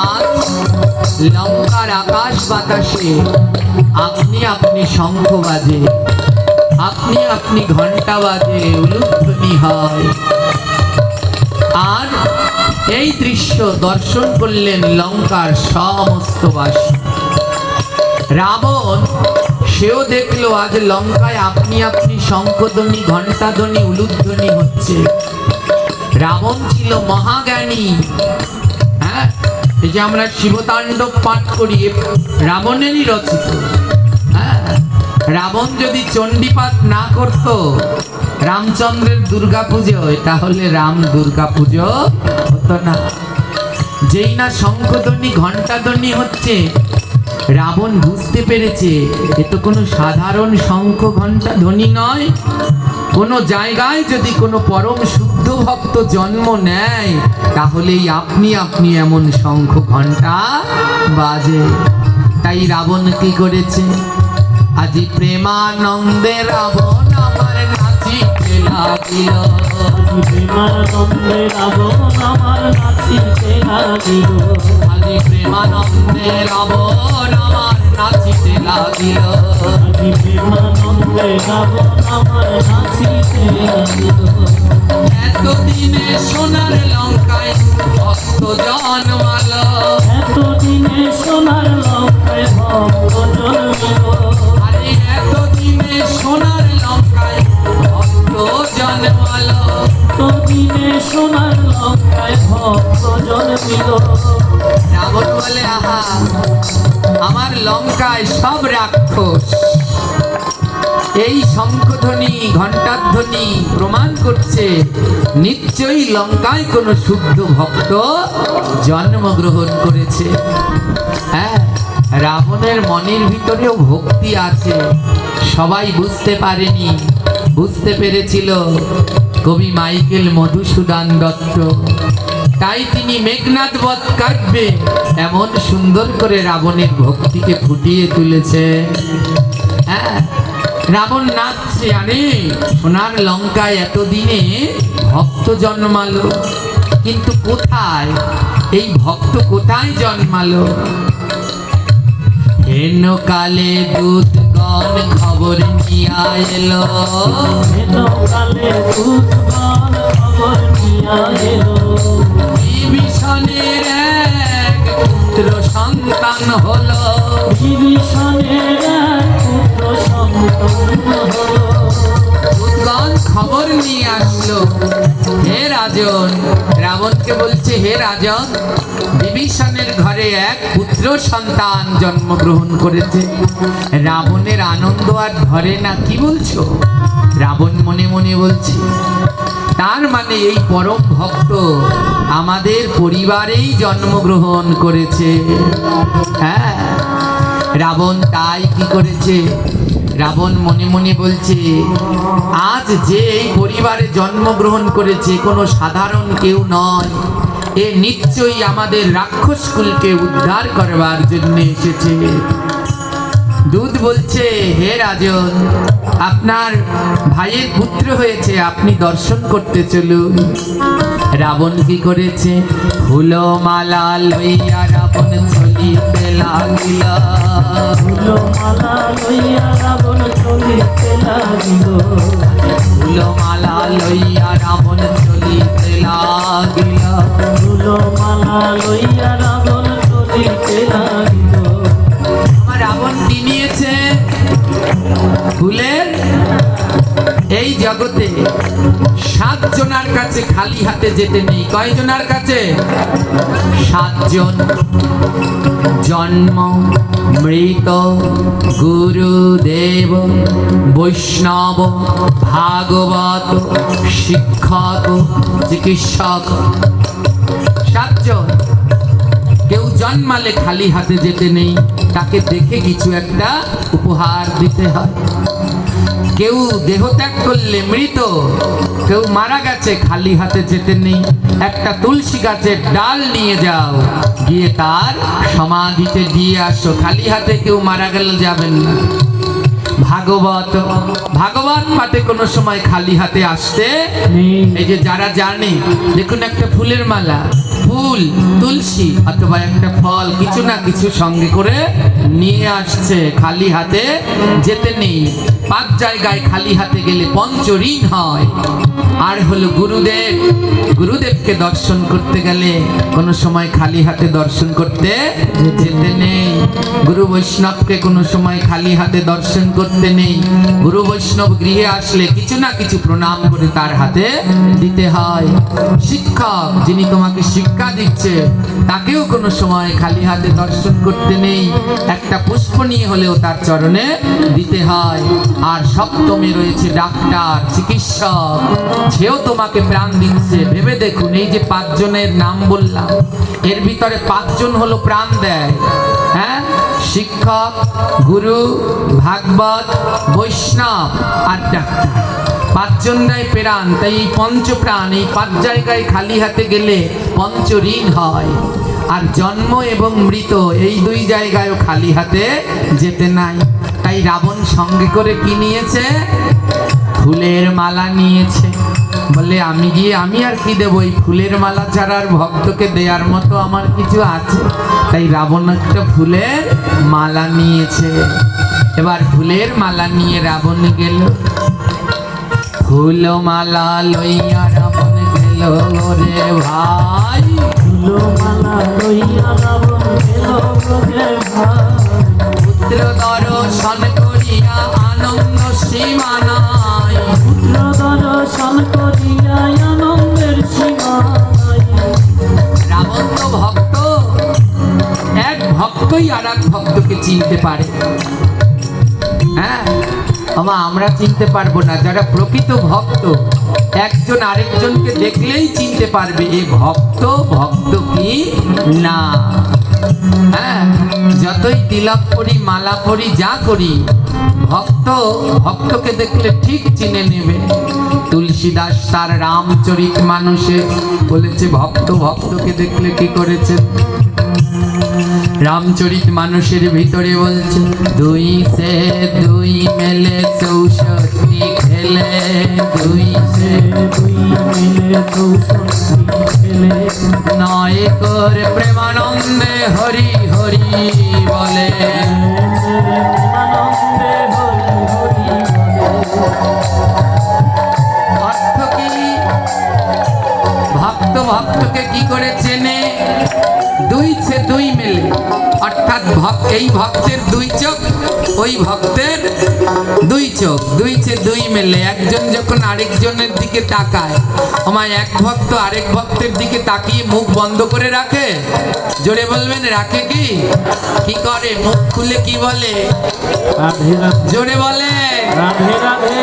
আজ লঙ্কার আকাশ বাতাসে আপনি আপনি শঙ্খ বাজে, আপনি আপনি ঘন্টা বাজে, উলুধ্বনি হয়। আর এই দৃশ্য দর্শন করলেন লঙ্কার সমস্ত বাসী। রাবণ সেও দেখলো আজ লঙ্কায় আপনি আপনি শঙ্খধ্বনি, ঘণ্টাধ্বনি, উলুধ্বনি হচ্ছে। রাবণ ছিল মহাজ্ঞানী। হ্যাঁ, এই যে আমরা শিবতাণ্ডব পাঠ করি, রাবণেরই রচিত। হ্যাঁ, রাবণ যদি চণ্ডীপাঠ না করত রামচন্দ্রের দুর্গা পুজো, তাহলে রাম দুর্গা পুজো হতো না। যেই না শঙ্খধ্বনি, ঘণ্টাধ্বনি হচ্ছে, রাবণ বুঝতে পেরেছে এ তো কোনো সাধারণ শঙ্খ ঘণ্টা ধ্বনি নয়। কোনো জায়গায় যদি কোনো পরম শুদ্ধ ভক্ত জন্ম নেয়, তাহলেই আপনি আপনি এমন শঙ্খ ঘণ্টা বাজে। তাই রাবণ কি করেছে? আজি প্রেমানন্দে রাবণ আমার নাচিতে লাগিল, প্রেমানন্দে রাবণ আমার নাচিতে লাগিল, আজি প্রেমানন্দে রাবণ আমার নাচিতে লাগিল, আজি প্রেমানন্দে রাবণ আমার নাচিতে লাগিল। এতদিনে সোনার লঙ্কায় ভক্ত জন্মালো, এতদিনে সোনার লঙ্কায় ভক্ত জন্মিল, আরে এতদিনে সোনার লঙ্কায় ভক্ত জন্মালো, এতদিনে সোনার লঙ্কায় ভক্ত জন্মিল। রাবণ বলে আহা, আমার লঙ্কায় সব রাক্ষস। এই শঙ্খধ্বনি, ঘণ্টাধ্বনি প্রমাণ করছে নিশ্চয়ই লঙ্কায় কোনো শুদ্ধ ভক্ত জন্মগ্রহণ করেছে। হ্যাঁ, রাবণের মনের ভিতরেও ভক্তি আছে, সবাই বুঝতে পারেনি। বুঝতে পেরেছিল কবি মাইকেল মধুসূদন দত্ত। তাই তিনি মেঘনাদ বধ কাব্যে এমন সুন্দর করে রাবণের ভক্তিকে ফুটিয়ে তুলেছে। হ্যাঁ, রাবণ নাচছে, আরে সোনার লঙ্কায় এতদিনে ভক্ত জন্মালো, কিন্তু কোথায় এই ভক্ত কোথায় জন্মালো? হেন কালে দূতগণ খবর নিয়া এলো, হেন কালে দূতগণ খবর নিয়া এলো, বিভীষণের এক পুত্র সন্তান হলো, বিভীষণের এক পুত্র সন্তান হলো। দূতগণ খবর নিয়ে আসলো, হে রাজন, রাবণকে বলছে, হে রাজন, বিভীষণের ঘরে এক পুত্র সন্তান জন্মগ্রহণ করেছে। রাবণের আনন্দ আর ধরে না। কি বলছো? রাবণ মনে মনে বলছে, তার মানে এই পরম ভক্ত আমাদের পরিবারেই জন্মগ্রহণ করেছে। হ্যাঁ, রাবণ তাই কি করেছে? রাবণ মনে মনে বলছে, আজ যে এই পরিবারে জন্মগ্রহণ করেছে কোনো সাধারণ কেউ নয়, এ নিশ্চয়ই আমাদের রাক্ষস কুলকে উদ্ধার করবার জন্য এসেছে। দূত বলছে, হে রাজন, আপনার ভাইয়ের পুত্র হয়েছে, আপনি দর্শন করতে চলুন। রাবণ কি করেছে? ফুলমালা লইয়া রাবণ চলিতে লাগিল, ফুলমালা লইয়া রাবণ চলিতে লাগিল, ফুলমালা লইয়া রাবণ চলিতে লাগিল, ফুলমালা লইয়া রাবণ চলিতে লাগিল। আমার রাবণ কি নিয়েছে? ফুলের। এই জগতে 7 জনার কাছে খালি হাতে যেতে নেই। কয় জনার কাছে? 7 জন। জন্ম, মৃত, গুরুদেব, বৈষ্ণব, ভাগবত, শিক্ষক, চিকিৎসক। 7 জন। কেউ জন্মালে খালি হাতে যেতে নেই, তাকে দেখে কিছু একটা উপহার দিতে হয়। কেউ দেহত্যাগ করলে মৃত, কেউ মারা গেছে, খালি হাতে যেতে নেই। একটা তুলসী গাছের ডাল নিয়ে যাও, গিয়ে তার সমাধিতে দিয়ে আসো। খালি হাতে কেউ মারা গেলে যাবেন না। ভাগবত, ভাগবত পাঠে কোনো সময় খালি হাতে আসতে। এই যে যারা জানে, দেখুন একটা ফুলের মালা, ফুল তুলসী অথবা একটা ফল কিছু না কিছু সঙ্গে করে নিয়ে আসছে, খালি হাতে যেতে নেই। 5 জায়গায় খালি হাতে গেলে পঞ্চঋণ হয়। আর হলো গুরুদেব, গুরুদেবকে দর্শন করতে গেলে কোনো সময় খালি হাতে দর্শন করতে যেতে নেই। গুরু বৈষ্ণবকে কোনো সময় খালি হাতে দর্শন করতে নেই। গুরু বৈষ্ণব গৃহে আসলে কিছু না কিছু প্রণাম করে তার হাতে দিতে হয়। শিক্ষক যিনি তোমাকে শিক্ষা দিচ্ছে তাকেও কোনো সময় খালি হাতে দর্শন করতে নেই, একটা পুষ্প নিয়ে হলেও তার চরণে দিতে হয়। আর সপ্তমে রয়েছে ডাক্তার, চিকিৎসক, সেও তোমাকে প্রাণ দিচ্ছে। ভেবে দেখুন, এই যে 5 জনের নাম বললাম, এর ভিতরে 5 জন হলো প্রাণ দেয়। হ্যাঁ, শিক্ষক, গুরু, ভাগবত, বৈষ্ণব আর ডাক্তার, 5 জনরাই প্রাণ। তাই এই পঞ্চপ্রাণ, এই 5 জায়গায় খালি হাতে গেলে পঞ্চঋণ হয়। আর জন্ম এবং মৃত এই 2 জায়গায়ও খালি হাতে যেতে নাই। তাই রাবণ সঙ্গে করে কি নিয়েছে? ফুলের মালা নিয়েছে। বলে আমি গিয়ে আমি আর কি দেবো, এই ফুলের মালা ছাড়া আর ভক্তকে দেওয়ার মতো আমার কিছু আছে? তাই রাবণ একটা ফুলের মালা নিয়েছে। এবার ফুলের মালা নিয়ে রাবণ গেল। ফুল মালা লইয়া রাবণ গেল রে ভাই, ফুলমালা লইয়া রাবণ গেল রে ভাই। পুত্র দর্শন করিয়া আনন্দ সীমা নাই। পুত্র দর্শন করিয়া আনন্দের সীমা নাই। রাবণ তো ভক্ত, এক ভক্তই আর এক ভক্তকে চিনতে পারে। হ্যাঁ, আমরা চিনতে পারবো না। যারা প্রকৃত ভক্ত একজন আরেকজনকে দেখলেই চিনতে পারবে এ ভক্ত, ভক্ত কি না। হ্যাঁ, যতই তিলক করি, মালা করি, যা করি, ভক্ত ভক্তকে দেখলে ঠিক চিনে নেবে। তুলসীদাস তার রামচরিত মানুষে বলেছে, ভক্ত ভক্তকে দেখলে কি করেছে। রামচরিত মানুষের ভিতরে বলছে, 2 সে 2 মেলে 64 খেলে, 2 সে 2 মিলে 64 খেলে। 9 করে প্রেমানন্দে হরি হরি বলে। প্রেমানন্দে হরি হরি বলে। অর্থ কি? ভক্ত ভক্তকে কি করে চেনে? 2 সে 2 মেলে, অর্থাৎ এই ভক্তের 2 চোখ, ওই ভক্তের 2 চোখ, 2 সে 2 মেলে। একজন যখন আরেকজনের দিকে তাকায়, আমায় এক ভক্ত আরেক ভক্তের দিকে তাকিয়ে মুখ বন্ধ করে রাখে? জোরে বলবেন, রাখে কি? কি করে? মুখ খুলে কি বলে? রাধে রাধে, জোরে বলে। রাধে রাধে।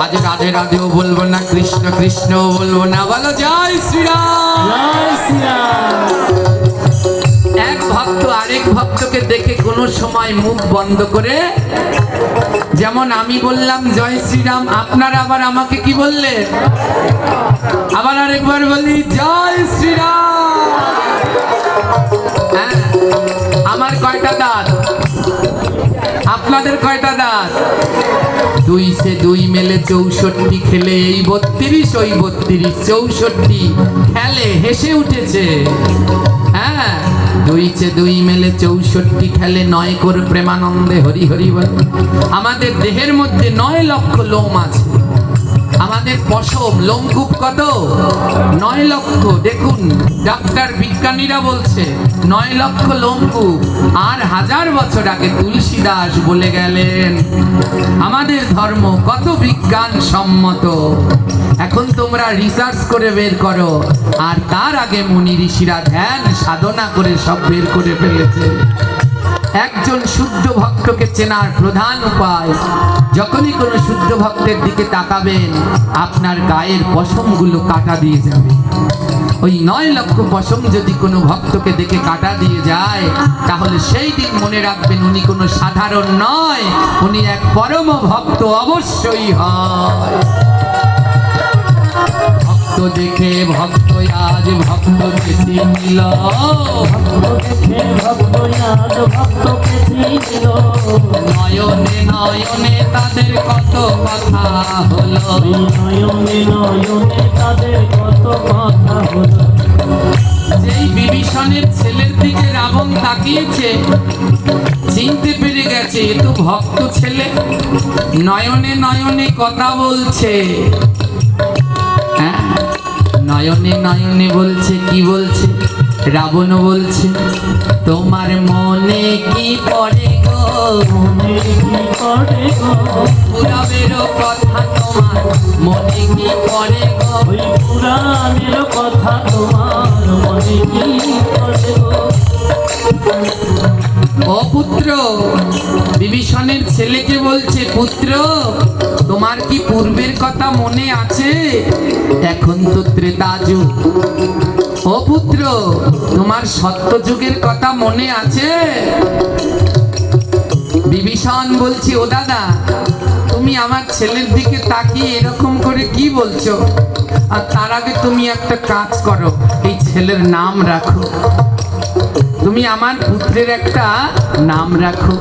আজ রাধে রাধেও বলবো না, কৃষ্ণ কৃষ্ণও বলবো না, বলো জয় শ্রীরাম। জয় শ্রীরাম। এক ভক্ত আরেক ভক্তকে দেখে কোনো সময় মুখ বন্ধ করে, যেমন আমি বললাম জয় শ্রীরাম, আপনারা আবার আমাকে কি বললেন? আবার আরেকবার বলি জয় শ্রীরাম। হ্যাঁ, আমার কয়টা দাঁত? আপনাদের কয়টা দাঁত? 2 সে 2 মেলে 64 খেলে, এই 32 ওই 32, 64 খেলে, হেসে উঠেছে। হ্যাঁ, 2 সে 2 মেলে 64 খেলে, 9 করে প্রেমানন্দে হরি হরি বলে। আমাদের দেহের মধ্যে 9 লক্ষ লোম আছে। আমাদের পশম, লোমকূপ কত? 9 লক্ষ। দেখুন, ডাক্তার বিজ্ঞানীরা বলছে 9 লক্ষ লোমকূপ। আর 1000 বছর আগে তুলসীদাস বলে গেলেন। আমাদের ধর্ম কত বিজ্ঞান সম্মত। এখন তোমরা রিসার্চ করে বের করো, আর তার আগে মুনি ঋষিরা ধ্যান সাধনা করে সব বের করে ফেলেছে। একজন শুদ্ধ ভক্তকে চেনার প্রধান উপায়, যখনই কোনো শুদ্ধ ভক্তের দিকে তাকাবেন, আপনার গায়ের পশমগুলো কাটা দিয়ে যাবে। ওই 9 লক্ষ পশম যদি কোনো ভক্তকে দেখে কাটা দিয়ে যায়, তাহলে সেই দিন মনে রাখবেন উনি কোনো সাধারণ নয়, উনি এক পরম ভক্ত অবশ্যই হয়। ভক্ত দেখে ভক্ত আজ ভক্তকে চিনিল, ভক্ত দেখে ভক্ত আজ ভক্তকে চিনিল। নয়নে নয়নে তাদের কত কথা হলো, নয়নে নয়নে তাদের কত কথা হলো। যেই বিভীষণের ছেলের দিকে রাবণ তাকিয়েছে, চিনতে পেরে গেছে এ তো ভক্ত ছেলে, নয়নে নয়নে কথা বলছে। হ্যাঁ, নয়নে নয়নে বলছে, কি বলছে? রাবণ বলছে, তোমার মনে কি পড়ে গো, মনে কি পড়ে গো, পুরাবের কথা তোমার মনে কি পড়ে গো। ওই পুরাণের কথা তোমার মনে কি পড়ে গো। ও পুত্র, বিভীষণের ছেলেকে বলছে, পুত্র তোমার কি পূর্বের কথা মনে আছে? এখন তো ত্রেতা যুগ। ও পুত্র, তোমার সত্য যুগের কথা মনে আছে? বিভীষণ বলছি, ও দাদা, তুমি আমার ছেলের দিকে তাকিয়ে এরকম করে কি বলছো? আর তার আগে তুমি একটা কাজ করো, এই ছেলের নাম রাখো। তুমি আমার পুত্রের একটা নাম রাখো।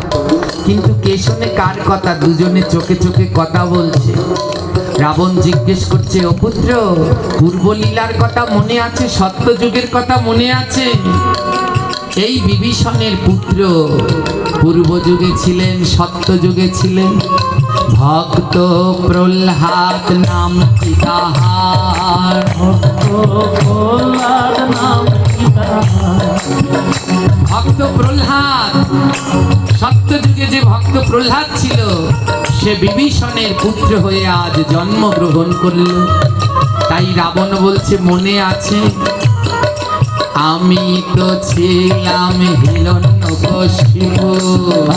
কিন্তু কে শুনে কার কথা? দুজনে চোখে চোখে কথা বলছে। রাবণ জিজ্ঞেস করছে, ও পুত্র, পূর্বলীলার কথা মনে আছে? সত্যযুগের কথা মনে আছে? এই বিভীষণের পুত্র পূর্বযুগে ছিলেন, সত্যযুগে ছিলেন। ভক্ত প্রহ্লাদ নাম কি তাহার, ভক্ত প্রহ্লাদ নাম কি তাহার, ভক্ত প্রহ্লাদ, সত্যযুগে যে ভক্ত প্রহ্লাদ ছিল, সে বিভীষণের পুত্র হয়ে আজ জন্মগ্রহণ করল। তাই রাবণ বলছে, মনে আছে? আমি তো ছিলাম হিরণ্যকশিপু,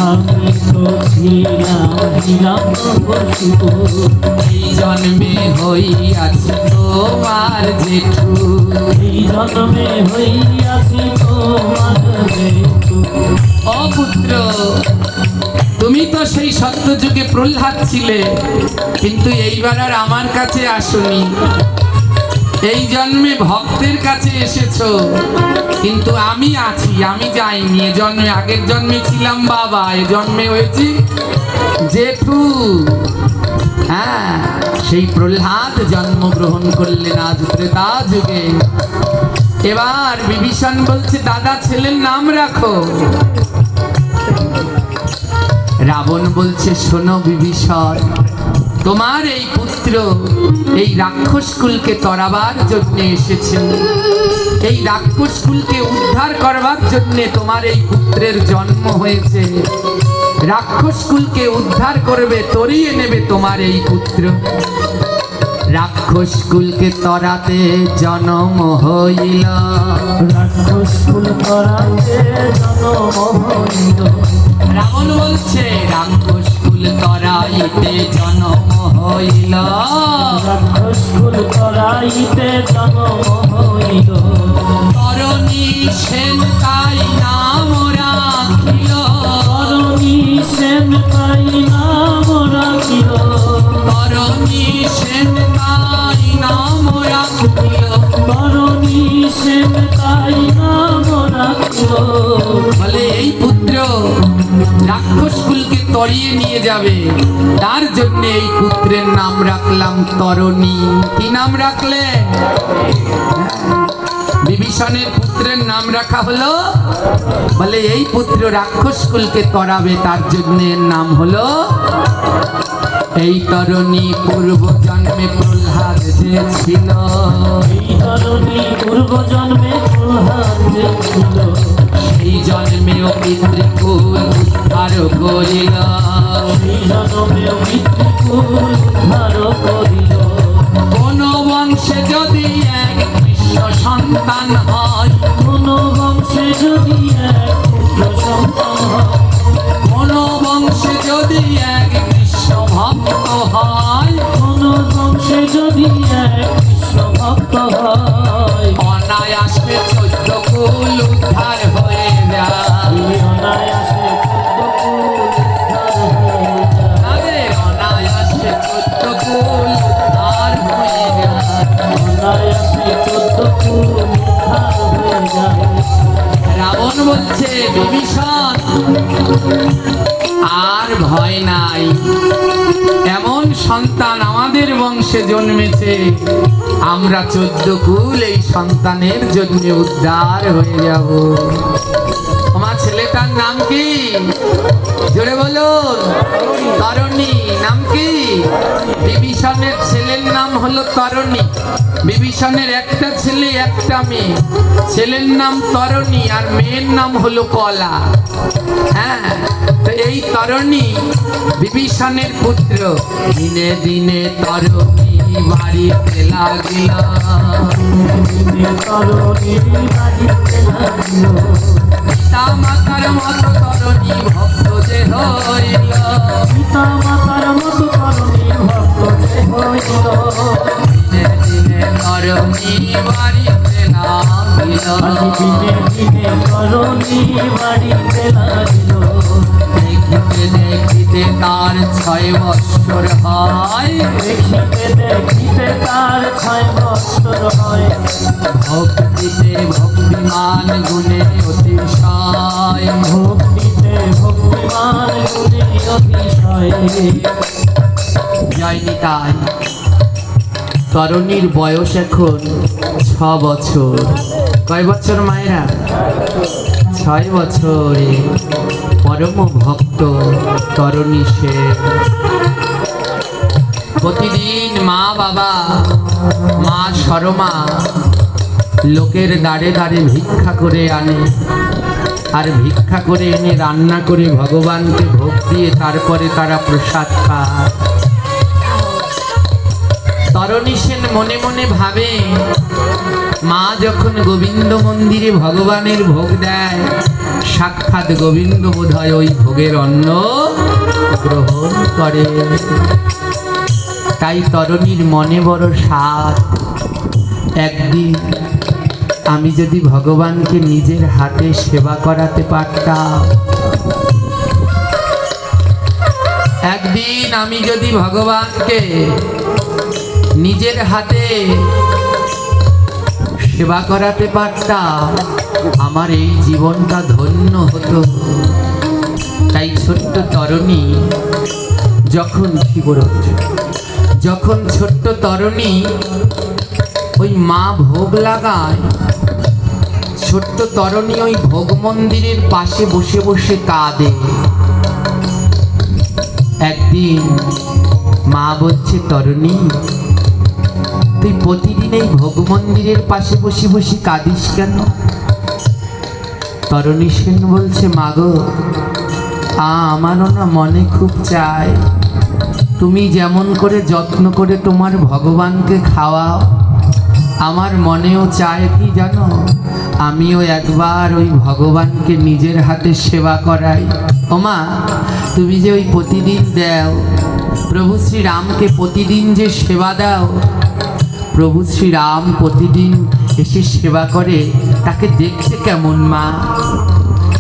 আমি তো ছিলাম হিরণ্যকশিপু, এই জন্মে হইয়াছি তোমার জেঠু। এই জন্মে হইয়াছি তোমার জেঠু। ও পুত্র, তুমি তো সেই সত্যযুগে প্রহ্লাদ ছিলে, কিন্তু এইবার আর আমার কাছে আসনি। এই জন্মে ভক্তের কাছে এসেছো, কিন্তু আমি আছি, আমি যাইনি। এ জন্মে, আগের জন্মে ছিলাম বাবা, এ জন্মে হয়েছি জেঠু। হ্যাঁ, সেই প্রহ্লাদ জন্মগ্রহণ করলেন আজ ত্রেতা যুগে। এবার বিভীষণ বলছে, দাদা ছেলের নাম রাখো। রাবণ বলছে, শোনো বিভীষণ, তোমার এই পুত্র এই রাক্ষস কুলকে তরাবার জন্য এসেছেন। এই রাক্ষস কুলকে উদ্ধার করবার জন্য তোমার এই পুত্রের জন্ম হয়েছে। রাক্ষস কুলকে উদ্ধার করবে, তরিয়ে নেবে তোমার এই পুত্র। রাক্ষস কুলকে তরাতে জন্ম হইল, রাক্ষস কুল করাতে জন্ম হইল। রাবণ বলছে, রাক্ষস কুল তরাইতে জন্ম হইল, রাক্ষস কুল করাইতে জন্ম হইল। তরণী সেন তাই নাম রাখিল, তরণী সেন তাই নাম রাখিল, তরণী সেন তাই নাম রাখিল। তরণী সেন তাই নাম রাখিল। বলে, এই পুত্র রাক্ষস কুলকে তরিয়ে নিয়ে যাবে, তার জন্য এই পুত্রের নাম রাখলাম তরণী। কি নাম রাখলে? বিভীষণের পুত্রের নাম রাখা হলো, বলে এই পুত্র রাক্ষস কুলকে তরাবে, তার জন্য এর নাম হলো এই তরণী। পূর্ব জন্মে প্রহ্লাদ যে ছিল, এই তরণী পূর্ব জন্মে প্রহ্লাদ যে ছিল, সেই জন্মেও পিতৃকুল উদ্ধার করিল, সেই জন্মে পিতৃকুল উদ্ধার করিল। কোন বংশে যদি এক কৃষ্ণ সন্তান হয়, কোন বংশে যদি এক পুত্র সন্তান হয়, কোন বংশে যদি এক কৃষ্ণ ভক্ত হয়, কোন বংশে যদি এক কৃষ্ণ ভক্ত হয়, অনায়াসে 14 কুল উদ্ধার হয়ে যায়। এই অনায়াসে পুত্রকুল উদ্ধার হয়ে যায়। আরে অনায়াসে 14 কুল উদ্ধার হয়ে যায়। অনায়াসে 14 কুল উদ্ধার হয়ে যায়। রাবণ বলছে, বিভীষণ আর ভয় নাই, এমন সন্তান আমাদের বংশে জন্মেছে আমরা 14 কুল এই সন্তানের জন্য উদ্ধার হয়ে যাব। আমার ছেলেটার নাম কি? জোরে বলুন। তরণী। নাম কি? বিভীষণের ছেলের নাম হলো তরণী। বিভীষণের একটা ছেলে একটা মেয়ে। ছেলের নাম তরণী আর মেয়ের নাম হলো কলা। হ্যাঁ, তো এই তরণী বিভীষণের পুত্র। দিনে দিনে তরণী বাড়িতে লাগিল, পিতা মাতার মতো তরণী ভক্ত যে হইল, পিতা মাতার মতো তরণী ভক্ত যে হইল। দিনে দিনে তরণী বাড়িতে লাগিল, দিনে দিনে তরণী বাড়িতে লাগিল। দেখিতে দেখিতে তার 6 বৎসর হয়, দেখিতে দেখিতে তার 6 বৎসর হয়। ভক্তিতে ভক্তিমান গুণে অতিশয়, ভক্তিতে ভক্তিমান গুণে অতিশয়। জয় নিতাই। তরণীর বয়স এখন 6 বছর। কয় বছর মায়েরা? 6 বছরে পরম ভক্ত তরণী সে। প্রতিদিন মা বাবা, মা সরমা লোকের দাঁড়ে দাঁড়ে ভিক্ষা করে আনে, আর ভিক্ষা করে এনে রান্না করে ভগবানকে ভোগ দিয়ে তারপরে তারা প্রসাদ খায়। তরণী সেন মনে মনে ভাবে, মা যখন গোবিন্দ মন্দিরে ভগবানের ভোগ দেয়, সাক্ষাৎ গোবিন্দ বোধহয় ওই ভোগের অন্ন গ্রহণ করে। তাই তরণীর মনে বড় সাধ, একদিন আমি যদি ভগবানকে নিজের হাতে সেবা করাতে পারতাম, একদিন আমি যদি ভগবানকে নিজের হাতে সেবা করাতে পারতাম, আমার এই জীবনটা ধন্য হতো। তাই ছোট্ট তরণী যখন ছোট্ট তরণী ওই মা ভোগ লাগায়, ছোট্ট তরণী ওই ভোগ মন্দিরের পাশে বসে বসে কাঁদে। একদিন মা বলছে, তরণী তুই প্রতিদিন এই ভোগ মন্দিরের পাশে বসে বসে কাঁদিস কেন? তরণী সেন বলছে, মাগো আমারও না মনে খুব চায় তুমি যেমন করে যত্ন করে তোমার ভগবানকে খাওয়াও, আমার মনেও চায় কি জানো, আমিও একবার ওই ভগবানকে নিজের হাতে সেবা করাই। ওমা তুমি যে ওই প্রতিদিন দাও, প্রভু শ্রীরামকে প্রতিদিন যে সেবা দাও, প্রভু শ্রীরাম প্রতিদিন এসে সেবা করে, তাকে দেখতে কেমন মা,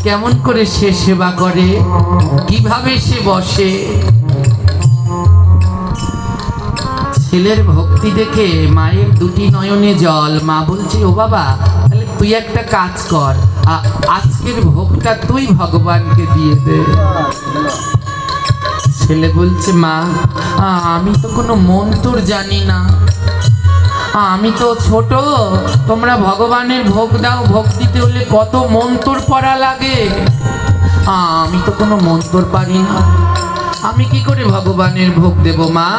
কেমন করে সে সেবা করে, কিভাবে সে বসে। ছেলের ভক্তি দেখে মায়ের 2টি নয়নে জল। মা বলছে, ও বাবা তাহলে তুই একটা কাজ কর, আজকের ভোগটা তুই ভগবানকে দিয়ে দে। ছেলে বলছে, মা আমি তো কোনো মন্ত্র জানি না, আমি তো ছোট, তোমরা ভগবানের ভোগ দাও, ভোগ দিতে হলে কত মন্ত্র পড়া লাগে, আমি তো কোনো মন্ত্র পারি না, আমি কি করে ভগবানের ভোগ দেব মা?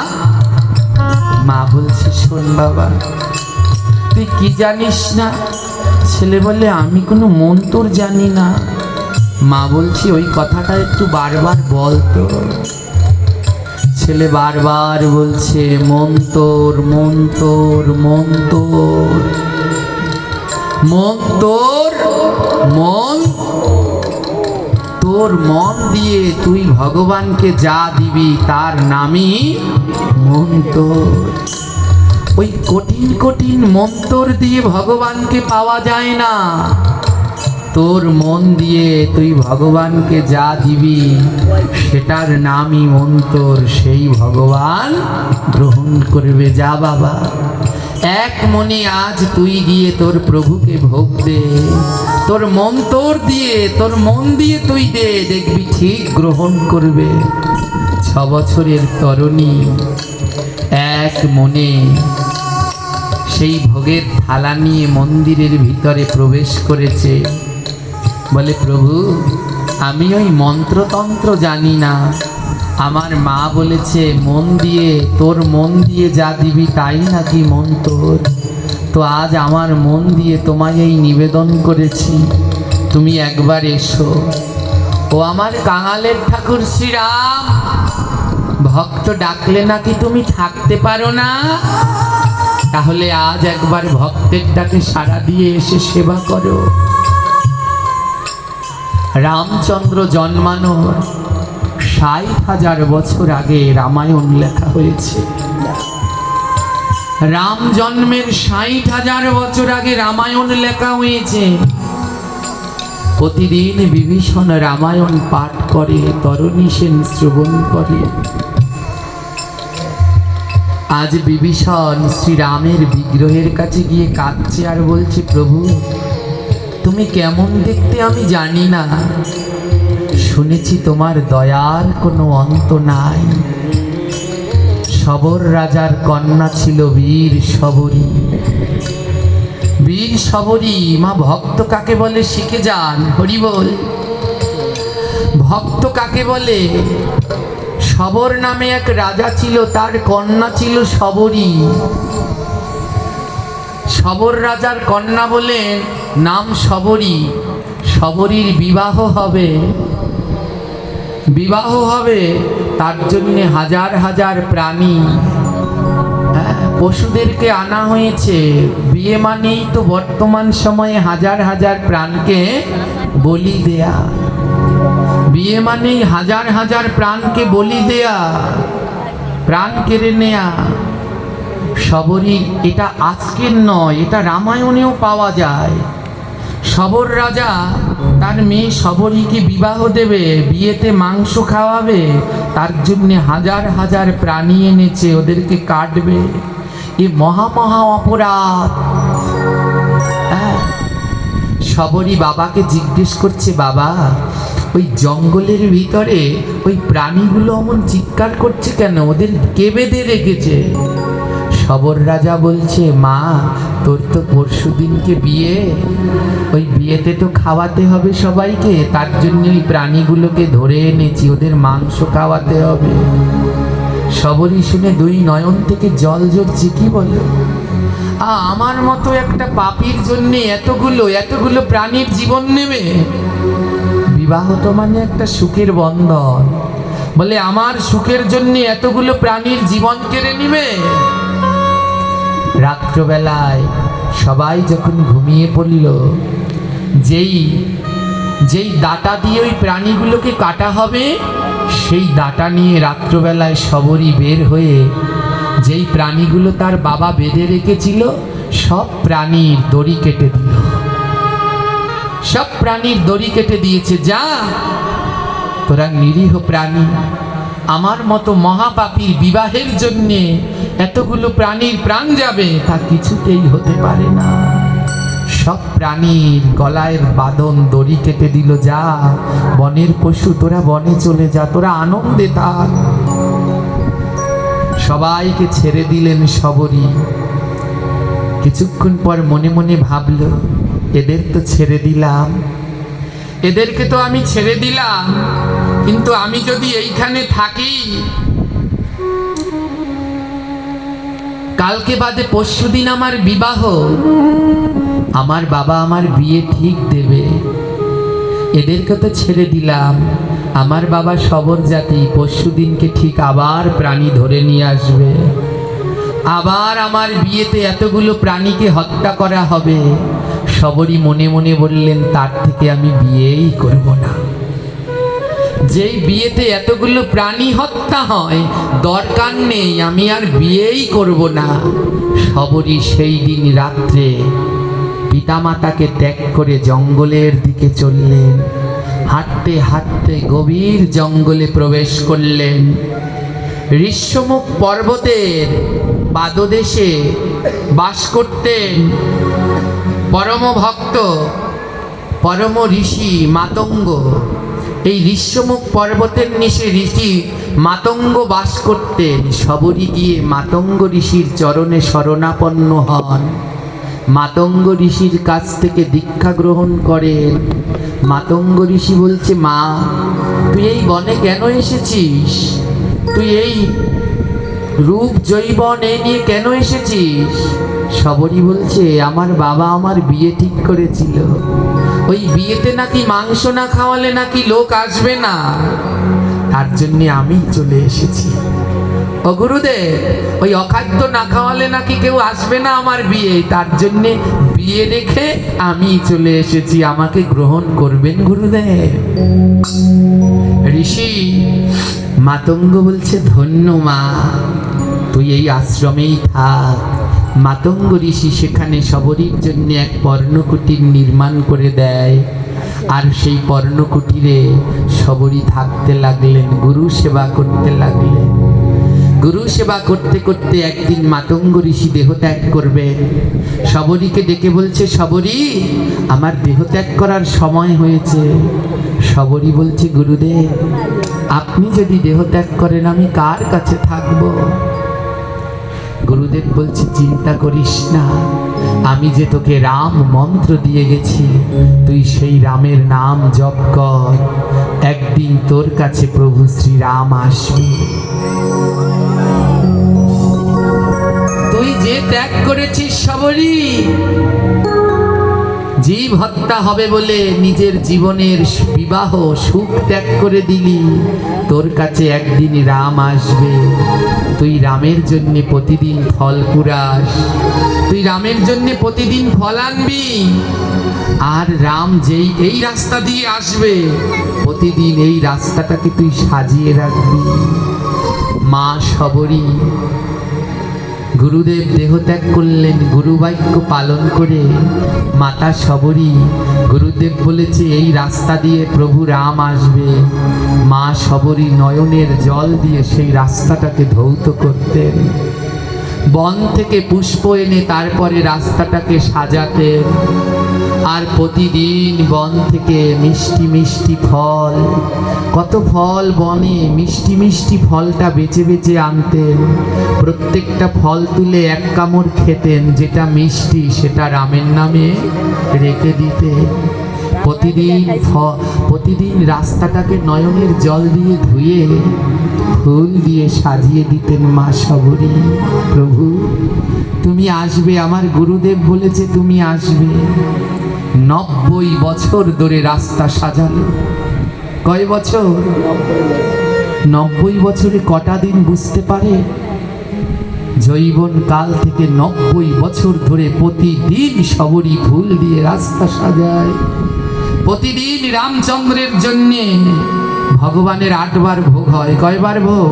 মা বলছে, শোন বাবা তুই কি জানিস না? ছেলে বলে, আমি কোনো মন্ত্র জানি না। মা বলছে, ওই কথাটা একটু বারবার বলতো। ছেলে বারবার বলছে, মন্তর মন্তর মন্তর মন্তর, মন তোর মন দিয়ে তুই ভগবানকে যা দিবি তার নামই মন্তর। ওই কঠিন কঠিন মন্তর দিয়ে ভগবানকে পাওয়া যায় না, তোর মন দিয়ে তুই ভগবানকে যা দিবি সেটার নামই মন্তর, সেই ভগবান গ্রহণ করবে। যা বাবা, এক মনে আজ তুই গিয়ে তোর প্রভুকে ভোগ দে, তোর মন্তর দিয়ে তোর মন দিয়ে তুই দে, দেখবি ঠিক গ্রহণ করবে। 6 বছরের তরুণী এক মনে সে সেই ভোগের থালা নিয়ে মন্দিরের ভিতরে প্রবেশ করেছে। বলে, প্রভু, আমি ওই মন্ত্রতন্ত্র জানি না, আমার মা বলেছে মন দিয়ে, তোর মন দিয়ে যা দিবি তাই নাকি মন তোর। তো আজ আমার মন দিয়ে তোমায় এই নিবেদন করেছি, তুমি একবার এসো। ও আমার কাঙালের ঠাকুর শ্রীরাম, ভক্ত ডাকলে নাকি তুমি থাকতে পারো না? তাহলে আজ একবার ভক্তের ডাকে সাড়া দিয়ে এসে সেবা করো। রামচন্দ্র জন্মানোর ৬০,০০০ বছর আগে রামায়ণ লেখা হয়েছে। রাম জন্মের ৬০,০০০ বছর আগে রামায়ণ লেখা হয়েছে। প্রতিদিন বিভীষণ রামায়ণ পাঠ করে, তরণী সেন শ্রবণ করে। আজ বিভীষণ শ্রীরামের বিগ্রহের কাছে গিয়ে কাঁদছে আর বলছে, প্রভু, তুমি কেমন দেখতে আমি জানি না, শুনেছি তোমার দয়ার কোনো অন্ত নাই। শবর রাজার কন্যা ছিল বীর শবরী। বীর শবরী মা ভক্ত কাকে বলে শিখে যান, হরি বল। ভক্ত কাকে বলে? শবর নামে এক রাজা ছিল, তার কন্যা ছিল শবরী। শবর রাজার কন্যা বলে নাম শবরী। শবরীর বিবাহ হবে, বিবাহ হবে, তার জন্যে হাজার হাজার প্রাণী, পশুদেরকে আনা হয়েছে। বিয়ে মানেই তো বর্তমান সময়ে হাজার হাজার প্রাণকে বলি দেয়া। বিয়ে মানেই হাজার হাজার প্রাণকে বলি দেয়া, প্রাণ কেড়ে নেয়া। শবরীর এটা আজকের নয়, এটা রামায়ণেও পাওয়া যায়। শবর রাজা তার মেয়ে শবরীকে বিবাহ দেবে, বিয়েতে মাংস খাওয়াবে, তার জন্যে হাজার হাজার প্রাণী এনেছে, ওদেরকে কাটবে। এ মহা মহা অপরাধ। শবরী বাবাকে জিজ্ঞেস করছে, বাবা, ওই জঙ্গলের ভিতরে ওই প্রাণীগুলো অমন চিৎকার করছে কেন, ওদের কে বেঁধে রেখেছে? শবর রাজা বলছে, মা, তোর তো পরশু দিনকে বিয়ে, ওই বিয়েতে তো খাওয়াতে হবে সবাইকে, তার জন্য ওই প্রাণীগুলোকে ধরে এনেছি, ওদের মাংস খাওয়াতে হবে। শবরী শুনে দুই নয়ন থেকে জল ঝরছে। কি বলো? আমার মতো একটা পাপীর জন্য এতগুলো প্রাণীর জীবন নেবে? বিবাহ তো মানে একটা সুখের বন্ধন, বলে আমার সুখের জন্য এতগুলো প্রাণীর জীবন কেড়ে নিবে? রাত্রবেলায় সবাই যখন ঘুমিয়ে পড়ল, যেই দাঁটা দিয়ে ওই প্রাণীগুলোকে কাটা হবে, সেই দাঁটা নিয়ে রাত্রবেলায় শবরী বের হয়ে যেই প্রাণীগুলো তার বাবা বেঁধে রেখেছিল সব প্রাণীর দড়ি কেটে দিল। সব প্রাণীর দড়ি কেটে দিয়েছে। যা, তোরা নিরীহ প্রাণী, আমার মতো মহাপাপীর বিবাহের জন্যে এতগুলো প্রাণীর প্রাণ যাবে, তা কিছুতেই হতে পারে না। সব প্রাণীর গলায় বাঁধন দড়ি কেটে দিল। যা, বনের পশু, তোরা বনে চলে যা, তোরা আনন্দে থাক। সবাইকে ছেড়ে দিলেন শবরী। কিছুক্ষণ পর মনে মনে ভাবল, এদের তো ছেড়ে দিলাম, এদেরকে তো আমি ছেড়ে দিলাম, কিন্তু আমি যদি এইখানে থাকি, কালকে বাদে পরশুদিন আমার বিবাহ, আমার বাবা আমার বিয়ে ঠিক দেবে। এদেরকে তো ছেড়ে দিলাম, আমার বাবা শবর জাতি, পরশুদিনকে ঠিক আবার প্রাণী ধরে নিয়ে আসবে, আবার আমার বিয়েতে এতগুলো প্রাণীকে হত্যা করা হবে। শবরী মনে মনে বললেন, তার থেকে আমি বিয়েই করব না। যেই বিয়েতে এতগুলো প্রাণী হত্যা হয়, দরকার নেই, আমি আর বিয়েই করব না। শবরী সেই দিন রাত্রে পিতামাতাকে ত্যাগ করে জঙ্গলের দিকে চললেন। হাঁটতে হাঁটতে গভীর জঙ্গলে প্রবেশ করলেন। ঋষ্যমুখ পর্বতের পাদদেশে বাস করতেন পরম ভক্ত, পরম ঋষি মাতঙ্গ। এই ঋষ্যমুখ পর্বতের নিচে ঋষি মাতঙ্গ বাস করতেন। শবরী গিয়ে মাতঙ্গ ঋষির চরণে শরণাপন্ন হন, মাতঙ্গ ঋষির কাছ থেকে দীক্ষা গ্রহণ করেন। মাতঙ্গ ঋষি বলছে, মা তুই এই বনে কেন এসেছিস? তুই এই রূপ জৈবন এই নিয়ে কেন এসেছিস? শবরী বলছে, আমার বাবা আমার বিয়ে ঠিক করেছিল, ওই বিয়েতে নাকি মাংস না খাওয়ালে নাকি লোক আসবে না, তার জন্যে আমি চলে এসেছি। ও গুরুদেব, ওই অখাদ্য না খাওয়ালে নাকি কেউ আসবে না আমার বিয়ে, তার জন্যে বিয়ে রেখে আমি চলে এসেছি, আমাকে গ্রহণ করবেন গুরুদেব? ঋষি মাতঙ্গ বলছে, ধন্য মা, তুই এই আশ্রমেই থাক। মাতঙ্গ ঋষি সেখানে শবরীর জন্য এক পর্ণকুটির নির্মাণ করে দেয়, আর সেই পর্ণকুটিরে শবরী থাকতে লাগলেন, গুরু সেবা করতে লাগলেন। গুরু সেবা করতে করতে একদিন মাতঙ্গ ঋষি দেহত্যাগ করবেন। শবরীকে ডেকে বলছে, শবরী আমার দেহত্যাগ করার সময় হয়েছে। শবরী বলছে, গুরুদেব আপনি যদি দেহত্যাগ করেন আমি কার কাছে থাকবো? গুরুদেব বলছে, চিন্তা করিস না, আমি যে তোকে রাম মন্ত্র দিয়ে গেছি, তুই সেই রামের নাম জপ কর, একদিন তোর কাছে প্রভু শ্রীরাম আসবে। তুই যে ত্যাগ করেছিস শবরী, জীব হত্যা হবে বলে নিজের জীবনের বিবাহ সুখ ত্যাগ করে দিলি, তোর কাছে একদিন রাম আসবে। তুই রামের জন্য প্রতিদিন ফল কুড়াস, তুই রামের জন্য প্রতিদিন ফল আনবি, আর রাম যেই এই রাস্তা দিয়ে আসবে প্রতিদিন এই রাস্তাটাকে তুই সাজিয়ে রাখবি। মা শবরী গুরুদেব দেহত্যাগ করলেন, গুরুবাক্য পালন করে মাতা শবরী, গুরুদেব বলেছে এই রাস্তা দিয়ে প্রভু রাম আসবে, মা শবরী নয়নের জল দিয়ে সেই রাস্তাটাকে ধৌত করতেন। বন থেকে পুষ্প এনে তারপরে রাস্তাটাকে সাজাতেন, আর প্রতিদিন বন থেকে মিষ্টি মিষ্টি ফল, কত ফল বনে মিষ্টি মিষ্টি ফলটা বেছে বেছে আনতেন। প্রত্যেকটা ফল তুলে এক কামড় খেতেন, যেটা মিষ্টি সেটা রামের নামে রেখে দিতেন। প্রতিদিন রাস্তাটাকে নয়নের জল দিয়ে ধুয়ে ফুল দিয়ে সাজিয়ে দিতেন মা শবরী। প্রভু তুমি আসবে, আমার গুরুদেব বলেছে তুমি আসবে। 90 বছর ধরে রাস্তা সাজালো। কয় বছর? 90 বছরে কটা দিন বুঝতে পারে? জৈবন কাল থেকে 90 বছর ধরে প্রতিদিন শবরী ফুল দিয়ে রাস্তা সাজায়। প্রতিদিন রামচন্দ্রের জন্যে ভগবানের 8 বার ভোগ হয়। কয়বার ভোগ?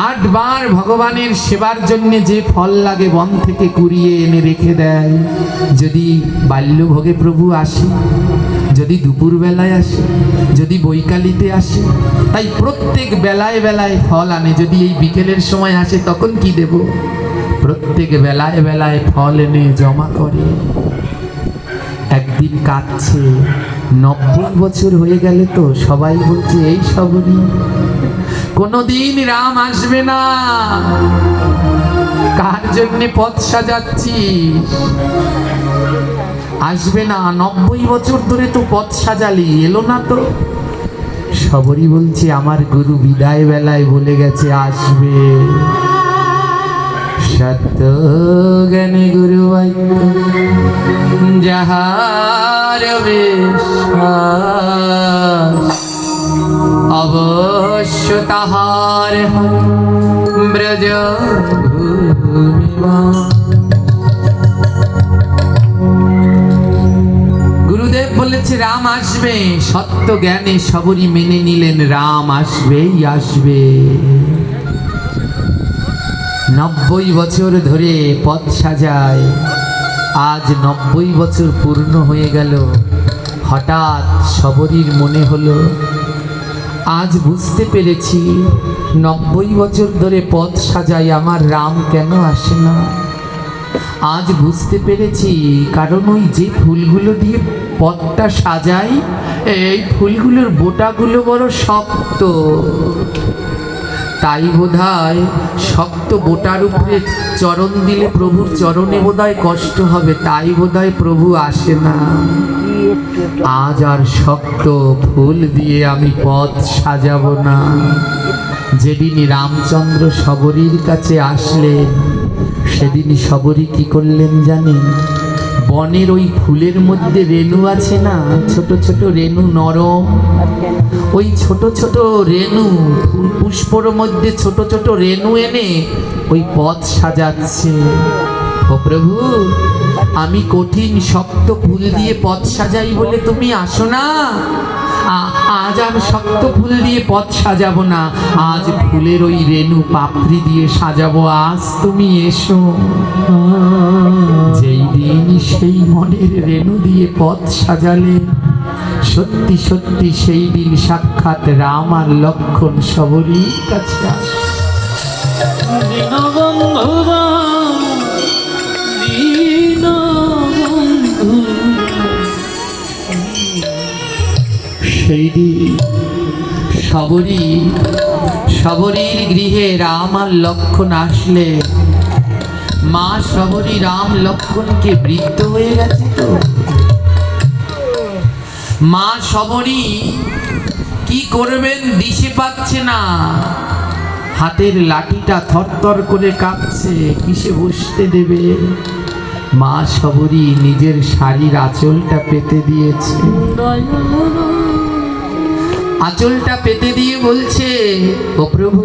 8 বার ভগবানের সেবার জন্য যে ফল লাগে বন থেকে কুড়িয়ে এনে রেখে দেয়। যদি বাল্যভোগে প্রভু আসে, যদি দুপুর বেলায় আসে, যদি বৈকালিতে আসে, তাই প্রত্যেক বেলায় বেলায় ফল আনে। যদি এই বিকেলের সময় আসে তখন কি দেব? প্রত্যেক বেলায় বেলায় ফল এনে জমা করে। একদিন কাঁদছে, 90 বছর হয়ে গেলে তো সবাই বলছে এই শবরী কোনদিন রাম আসবে না, কার জন্য পথ সাজাচ্ছিস? আসবে না, 90 বছর ধরে তো পথ সাজালি, এলো না তো। শবরী বলছে আমার গুরু বিদায় বেলায় বলে গেছে আসবে। সত্য জ্ঞানে গুরু বাক্য যাহার বিশ্বাস, অবশ্য তাহার ব্রজ গুরুদেব বলেছে রাম আসবে। সত্য জ্ঞানে শবরী মেনে নিলেন রাম আসবেই আসবে। 90 বছর ধরে পথ সাজায়। আজ 90 বছর পূর্ণ হয়ে গেল। হঠাৎ শবরীর মনে হলো আজ বুঝতে পেরেছি 90 বছর ধরে পথ সাজাই, আমার রাম কেন আসে না। আজ বুঝতে পেরেছি কারণ ওই যে ফুলগুলো দিয়ে পথটা সাজাই এই ফুলগুলোর বোটাগুলো বড় শক্ত, তাই বোধহয় শক্ত বোটার উপরে চরণ দিলে প্রভুর চরণে বোধহয় কষ্ট হবে, তাই বোধহয় প্রভু আসে না। আজ আর শক্ত ফুল দিয়ে আমি পথ সাজাবো না। যেদিন রামচন্দ্র শবরীর কাছে আসলেন, সেদিন শবরী কি করলেন জানেন? বনের ওই ফুলের মধ্যে রেণু আছে না, ছোট ছোট রেণু, নরম, ওই ছোট ছোট রেণু, পুষ্পর মধ্যে ছোট ছোট রেণু এনে ওই পথ সাজাচ্ছে। ও প্রভু, আমি কঠিন শক্ত ফুল দিয়ে পথ সাজাই বলে তুমি আসো না? আজ আর শক্ত ফুল দিয়ে পথ সাজাবো না, আজ ফুলের ওই রেণু পাপড়ি দিয়ে সাজাবো। আজ তুমি এসো। যেই দিন সেই মনের রেণু দিয়ে পথ সাজালে, সত্যি সত্যি সেই দিন সাক্ষাৎ রাম আর লক্ষ্মণ শবরীর কাছে আসে। দীনবন্ধু রাম, দীনবন্ধু। সেই দিন শবরীর গৃহে রাম আর লক্ষ্মণ আসলে, মা শবরী রাম লক্ষ্মণকে বৃদ্ধ হয়ে গেছে তো। মা শবরী কি করবেন দিশে পাচ্ছে না, হাতের লাঠিটা থরথর করে কাঁপছে, কিসে বসতে দেবে। মা শবরী নিজের শাড়ির আঁচলটা পেতে দিয়েছে, আঁচলটা পেতে দিয়ে বলছে, ও প্রভু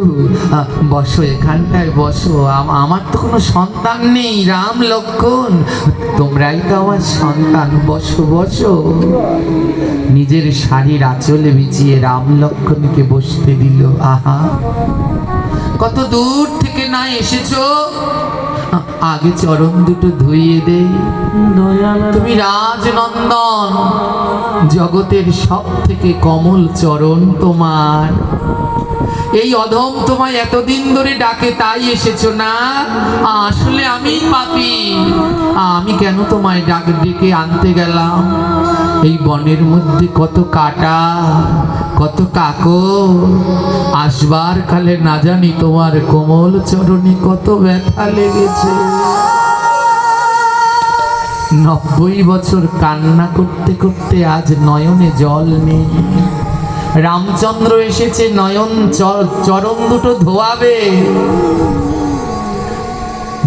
বসো, এখানটায় বসো, আমার তো কোনো সন্তান নেই, রাম লক্ষ্মণ তোমরাই তো আমার সন্তান, বসো বসো। নিজের শাড়ির আঁচলে বিছিয়ে রাম লক্ষ্মণকে বসতে দিল। আহা, কত দূর থেকে না এসেছো, আগে চরণ দুটো ধুইয়ে দে। তুমি রাজনন্দন, জগতের সব থেকে কমল চরণ তোমার। এই অধম তোমায় এতদিন ধরে ডাকে, তাই এসেছো না? আসলে আমি পাপী, আমি কেন তোমায় ডেকে আনতে গেলাম? এই বনের মধ্যে কত কাটা, কত কাকর, আসবার কালে না জানি তোমার কোমল চরণে কত ব্যথা লেগেছে। 90 বছর কান্না করতে করতে আজ নয়নে জল নেই। রামচন্দ্র এসেছে নয়ন চরণ দুটো ধোয়াবে।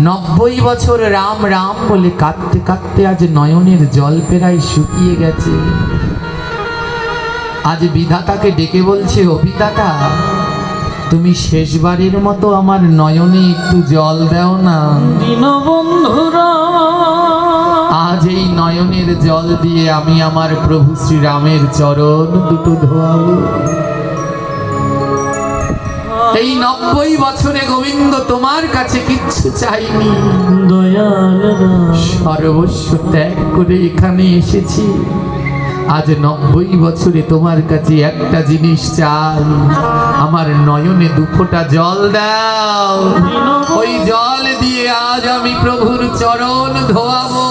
90 বছর রাম রাম বলে কাঁদতে কাঁদতে আজ নয়নের জল প্রায় শুকিয়ে গেছে। আজ বিধাতাকে ডেকে বলছে, ও বিধাতা, তুমি শেষবারের মতো আমার নয়নে একটু জল দাও না। দীনবন্ধুরা, আজ এই নয়নের জল দিয়ে আমি আমার প্রভু শ্রীরামের চরণ দুটো ধোয়াবো। এই 90 বছরে গোবিন্দ তোমার কাছে কিচ্ছু চাইনি, দয়াল রাম, সর্বস্ব ত্যাগ করে এখানে এসেছি। আজ 90 বছরে তোমার কাছে একটা জিনিস চাই, আমার নয়নে 2 ফোঁটা জল দাও। ওই জল দিয়ে আজ আমি প্রভুর চরণ ধোয়াবো।